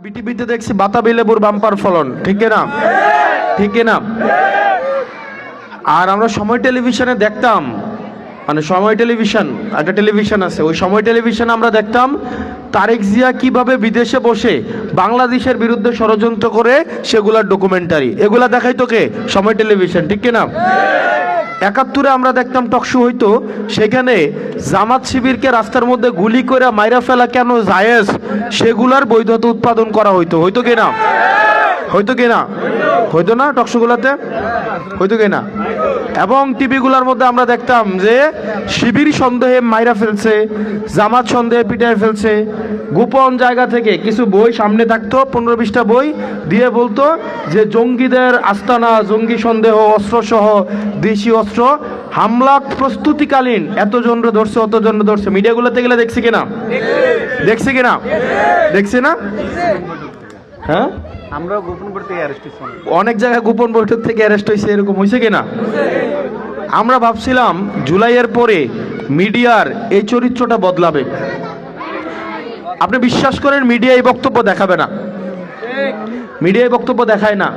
বিটিভিতে দেখছি বাতাবি লেবুর বাম্পার ফলন, ঠিক না? ঠিক না? আর আমরা সময় টেলিভিশনে দেখতাম, মানে সময় টেলিভিশন একটা টেলিভিশন আছে, ওই সময় টেলিভিশনে আমরা দেখতাম তারেক জিয়া কিভাবে বিদেশে বসে বাংলাদেশের বিরুদ্ধে ষড়যন্ত্র করে সেগুলার ডকুমেন্টারি, এগুলা দেখাইতো কে? সময় টেলিভিশন, ঠিক না? ৭১-এ আমরা দেখতাম টকশো হইতো, সেখানে জামাত শিবিরকে রাস্তার মধ্যে গুলি করে মাইরা ফেলা কেন জায়েজ সেগুলার বৈধতা উৎপাদন করা হইতো, হইতো কিনা? হইতো কিনা? হইতো না টকশোগুলাতে? হইতো কিনা? এবং টিভিগুলোর মধ্যে আমরা দেখতাম যে শিবির সন্দেহে মাইরা ফেলছে, জামাত সন্দেহে পিটায় ফেলছে, গোপন জায়গা থেকে কিছু বই সামনে থাকতো, 15-20টা বই দিয়ে বলতো যে জঙ্গিদের আস্তানা, জঙ্গি সন্দেহ, অস্ত্রসহ দেশি অস্ত্র, হামলা প্রস্তুতিকালীন এতজন ধরছে, অতজন ধরছে। মিডিয়াগুলোতে গেলে দেখছি কিনা? দেখছি কিনা? দেখছি না? হ্যাঁ, আমরা গোপন বৈঠক থেকে অ্যারেস্ট হইছি, অনেক জায়গায় গোপন বৈঠক থেকে অ্যারেস্ট হয়েছে, এরকম হয়েছে কিনা? আমরা ভাবছিলাম জুলাইয়ের পরে মিডিয়ার এই চরিত্রটা বদলাবে। আপনি বিশ্বাস করেন মিডিয়া এই বক্তব্য দেখাবে না, মিডিয়া এই বক্তব্য দেখায় না।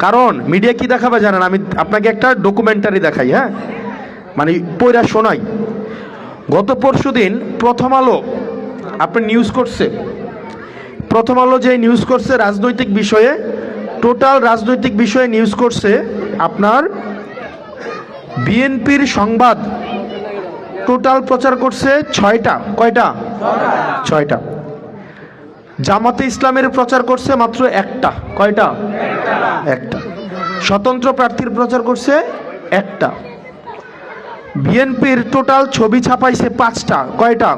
কারণ মিডিয়া কি দেখাবে জানেন? আমি আপনাকে একটা ডকুমেন্টারি দেখাই, হ্যাঁ, মানে পয়রা শোনাই। গত পরশুদিন প্রথম আলো আপনি নিউজ করছে, প্রথম আলো যে নিউজ করছে রাজনৈতিক বিষয়ে, টোটাল রাজনৈতিক বিষয়ে নিউজ করছে আপনার বিএনপির সংবাদ টোটাল প্রচার করছে 6টা। কয়টা? 6টা। জামাতে ইসলামের প্রচার করছে মাত্র 1টা। কয়টা? 1টা। স্বতন্ত্র প্রার্থীর প্রচার করছে 1টা। বিএনপির টোটাল ছবি ছাপাইছে 5টা। কয়টা?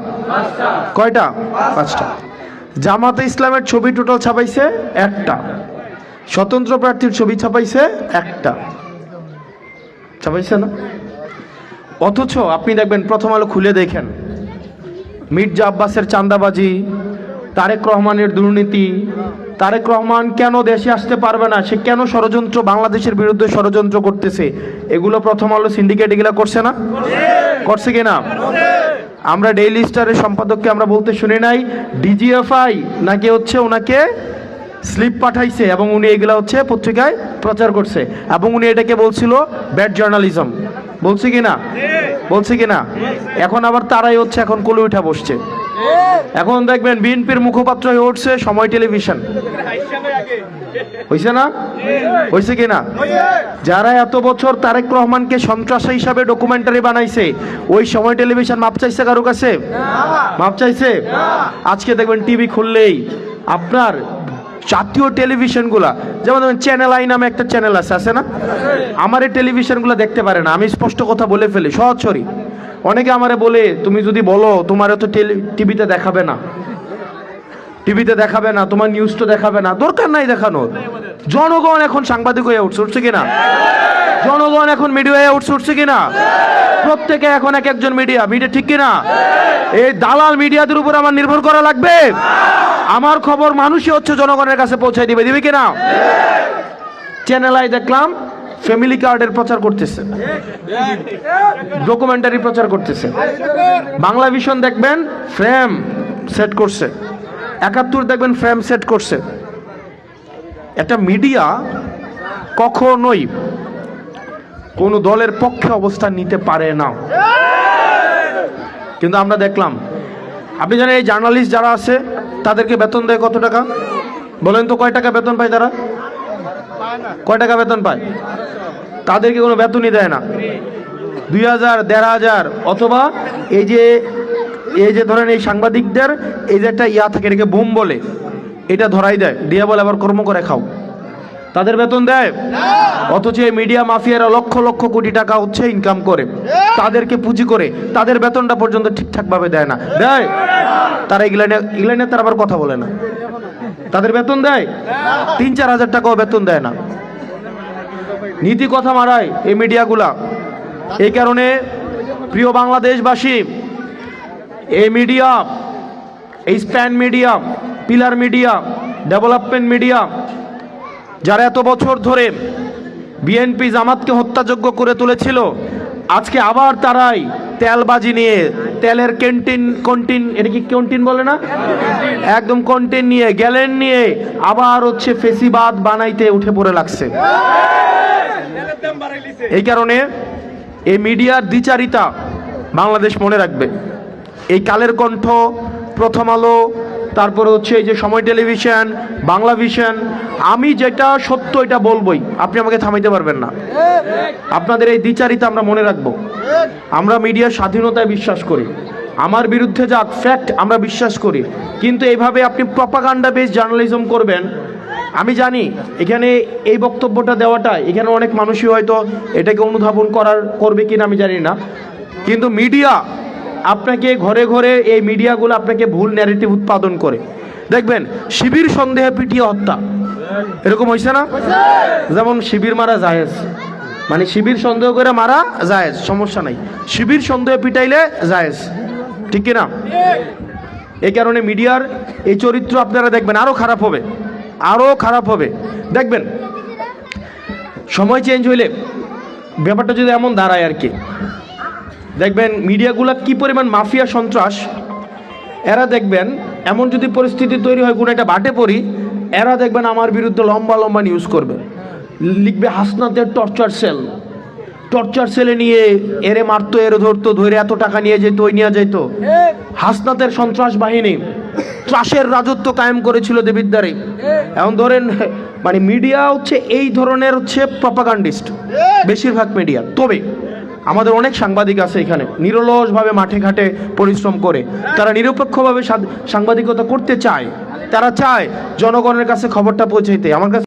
কয়টা? 5টা। জামাতে ইসলামের ছবি টোটাল ছাপাইছে 1টা। স্বতন্ত্র প্রার্থীর ছবি ছাপাইছে 1টা। ছাপাইছে না? অথচ আপনি দেখবেন প্রথম আলো খুলে দেখেন, মির্জা আব্বাসের চাঁদাবাজি, তারেক রহমানের দুর্নীতি, তারেক রহমান কেন দেশে আসতে পারবে না, সে কেন ষড়যন্ত্র, বাংলাদেশের বিরুদ্ধে ষড়যন্ত্র করতেছে, এগুলো প্রথম আলো সিন্ডিকেট এগুলো করছে না? করছে কিনা? আমরা ডেইলি স্টারের সম্পাদককে আমরা বলতে শুনি নাই ডিজিএফআই নাকি হচ্ছে ওনাকে স্লিপ পাঠাইছে এবং উনি এগুলা হচ্ছে পত্রিকায় প্রচার করছে, এবং উনি এটাকে বলছিল ব্যাড জার্নালিজম। বলছে কিনা? বলছে কিনা? এখন আবার তারাই হচ্ছে এখন কোলে উঠা বসছে। এখন দেখবেন বিএনপির মুখপাত্র হয়ে উঠছে সময় টেলিভিশন। হয়েছে না? হয়েছে কিনা? যারা এত বছর তারেক রহমানকে সন্ত্রাসী হিসাবে ডকুমেন্টারি বানাইছে, ওই সময় টেলিভিশন মাপ চাইছে কারো কাছে? মাপ চাইছে? আজকে দেখবেন টিভি খুললেই আপনার জাতীয় টেলিভিশনগুলা, যেমন চ্যানেল আই নামে একটা চ্যানেল আছে না? আমার এই টেলিভিশনগুলো দেখতে পারে না, আমি স্পষ্ট কথা বলে ফেলি সরাসরি। অনেকে আমারে বলে তুমি যদি বলো তোমার তো টিভিতে দেখাবে না, টিভিতে দেখাবে না, তোমার নিউজ তো দেখাবে না, দরকার নাই দেখানোর। জনগণ এখন সাংবাদিক হয়ে উঠছে কিনা? জনগণ এখন মিডিয়া হয়ে উঠছে কিনা? প্রত্যেকে এখন এক একজন মিডিয়া, ঠিক কিনা? এই দালাল মিডিয়াদের উপর আমার নির্ভর করা লাগবে? আমার খবর মানুষই হচ্ছে জনগণের কাছে পৌঁছায় দিবে, দিবে কিনা? চ্যানেল আই দেখলাম ফ্যামিলি কার্ডের প্রচার করতেছে, ডকুমেন্টারি প্রচার করতেছে। বাংলা ভিশন দেখবেন ফ্রেম সেট করছে, ৭১ দেখবেন ফ্রেম সেট করছে। একটা মিডিয়া কখনোই কোন দলের পক্ষে অবস্থান নিতে পারে না। কিন্তু আমরা দেখলাম, আপনি জানেন এই জার্নালিস্ট যারা আছে তাদেরকে বেতন দেয় কত টাকা? বলেন তো, কয় টাকা বেতন পায় তারা? কয় টাকা বেতন পায়? তাদেরকে কোনো বেতনই দেয় না। ২,০০০, ১,৫০০, অথবা এই যে ধরেন এই সাংবাদিকদের এই যে একটা ইয়া থাকে, এটাকে বোম বলে, এটা ধরাই দেয়, দিয়ে বলে আবার কর্ম করে খাও। তাদের বেতন দেয়? অথচ এই মিডিয়া মাফিয়ারা লক্ষ লক্ষ কোটি টাকা হচ্ছে ইনকাম করে, তাদেরকে পুঁজি করে তাদের বেতনটা পর্যন্ত ঠিকঠাক ভাবে দেয় না। দেয়? তারা ইংল্যান্ডে তারা আবার কথা বলে না, তাদের বেতন দেয়? ৩-৪ হাজার টাকাও বেতন দেয় না। নীতি কথা মারায় এই মিডিয়াগুলা। এই কারণে প্রিয় বাংলাদেশবাসী, এই মিডিয়া, এই span media, pillar media, development media, যারা এত বছর ধরে বিএনপি জামাতকে হত্যাযোগ্য করে তুলেছিল, আজকে আবার তারাই তেলবাজি নিয়ে তেলের কন্টিন এটা কি কন্টিন বলে না, একদম কন্টিন নিয়ে গ্যালেন নিয়ে আবার হচ্ছে ফেসিবাদ বানাইতে উঠে পড়ে লাগছে। এই কারণে এই মিডিয়ার দ্বিচারিতা বাংলাদেশ মনে রাখবে। এই কালের কণ্ঠ, প্রথম আলো, তারপরে হচ্ছে এই যে সময় টেলিভিশন, বাংলা ভিশন, আমি যেটা সত্য এটা বলবোই, আপনি আমাকে থামাইতে পারবেন না। আপনাদের এই দ্বিচারিতা আমরা মনে রাখবো। আমরা মিডিয়ার স্বাধীনতায় বিশ্বাস করি, আমার বিরুদ্ধে যা ফ্যাক্ট আমরা বিশ্বাস করি, কিন্তু এইভাবে আপনি প্রপাগান্ডা বেস জার্নালিজম করবেন, আমি জানি এখানে এই বক্তব্যটা দেওয়াটা এখানে অনেক মানুষই হয়তো এটাকে অনুধাবন করবে কিনা আমি জানি না, কিন্তু মিডিয়া আপনাকে ঘরে ঘরে এই মিডিয়াগুলো আপনাকে ভুল ন্যারেটিভ উৎপাদন করে। দেখবেন শিবির সন্দেহে পিটিয়ে হত্যা, এরকম হয়েছে না? যেমন শিবির মারা জায়েজ, মানে শিবির সন্দেহ করে মারা জায়েজ, সমস্যা নাই, শিবির সন্দেহে পিটাইলে জায়েজ, ঠিক কিনা? এই কারণে মিডিয়ার এই চরিত্র আপনারা দেখবেন আরো খারাপ হবে, আরো খারাপ হবে। দেখবেন সময় চেঞ্জ হইলে ব্যাপারটা যদি এমন দাঁড়ায় আর কি, দেখবেন মিডিয়াগুলা কি পরিমাণ মাফিয়া সন্ত্রাস, এরা দেখবেন এমন যদি পরিস্থিতি তৈরি হয় কোনো একটা বাটে পড়ি, এরা দেখবেন আমার বিরুদ্ধে লম্বা লম্বা নিউজ করবে, লিখবে হাসনাতের টর্চার সেলে নিয়ে এরে মারতো, এরে ধরতো, ধরে এত টাকা নিয়ে যেত, ওই নিয়ে যেত। হাসনাতের সন্ত্রাস বাহিনী ত্রাসের রাজত্ব কায়েম করেছিল দেবিদ্বারে। এখন ধরেন মানে মিডিয়া হচ্ছে এই ধরনের হচ্ছে প্রপাগান্ডিস্ট বেশিরভাগ মিডিয়া। তবে আমাদের অনেক সাংবাদিক আছে এখানে নিরলসভাবে মাঠে ঘাটে পরিশ্রম করে, তারা নিরপেক্ষভাবে সাংবাদিকতা করতে চায়, তারা চায় জনগণের কাছে খবরটা পৌঁছাইতে। আমার কাছে